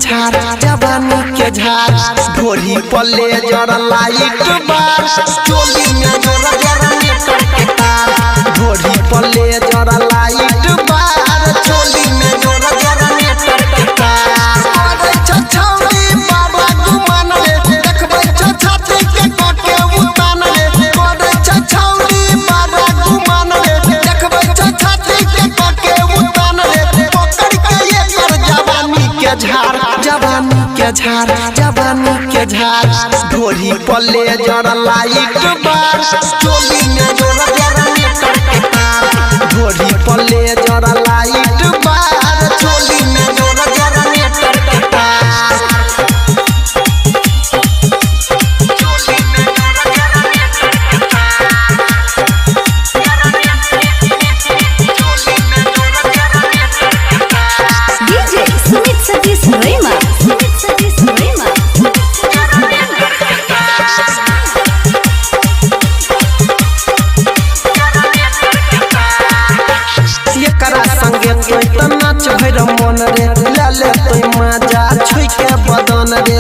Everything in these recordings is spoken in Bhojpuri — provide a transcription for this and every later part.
झार जवानी के झार ढोरी पल्ले जरा लाइट बार चोली में जरा जरा नेटर के तार ढोरी पल्ले जरा लाइट बार चोली में जरा जरा नेटर के तार अरे छछौरी बाबा गुमान रे देखबै छछाती के कोटे उतान रे अरे छछौरी बाबा गुमान रे देखबै छछाती के कोटे उतान रे पकड़ के ये कर जवानी के झार जवानी के झार ढोरी पल्ले जरा लाइट बार चोली में जरा जरा नेटर के तार ढोरी पल्ले जरा लाइट बार चोली में जरा जरा नेटर के तार चोली में जरा जरा नेटर के तार चोली में जरा जरा नेटर के तार डीजे सुमित सतीश रैमा नाच भैर मन रे लाले तोय मजा छुई के बदन रे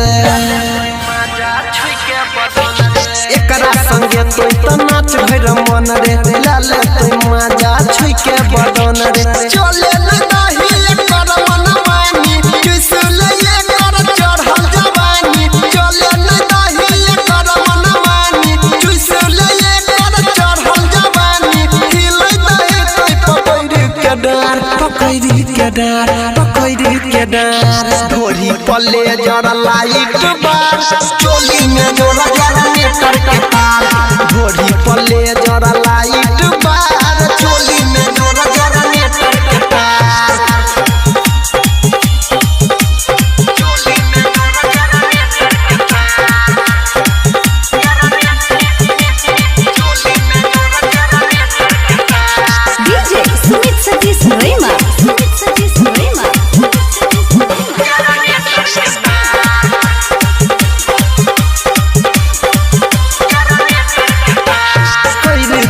एकरा संगे तोय त नाच भैर मन रे लाले तोय मजा छुई के बदन रे चले नहीं एकर मन मानी किसले एकर चढ़ल जवानी चले नहीं एकर मन मानी किसले एकर चढ़ल जवानी हिलै दे तोय पकड़ के डार ढोरी पल्ले जरा लाइट बार चोली में जरा जरा नेटर के तार ढोरी पल्ले जरा लाइट बार चोली में जरा जरा नेटर के तार चोली में जरा जरा नेटर के तार चोली में जरा जरा नेटर के तार डीजे सुमित सतीश रैमा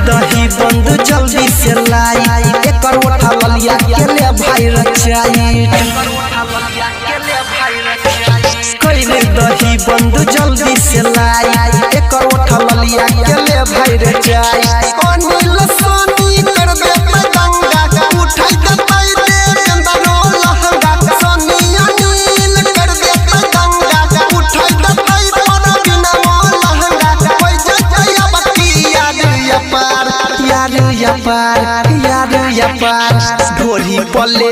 दही बंद जल्दी से लाई एकर उठा ललिया के ले भाई रचाई कइले दही बंद जल्दी से लाई एकर उठा ललिया के ले भाई रचाई अनिल सोनी कर दे पतंगा उठाई के पाई दे चंदनो लहंगा सोनी अनिल कर दे पतंगा उठाई के पाई पर बिना लहंगा कोई जया बत्ती यार या पार ढोरी पल्ले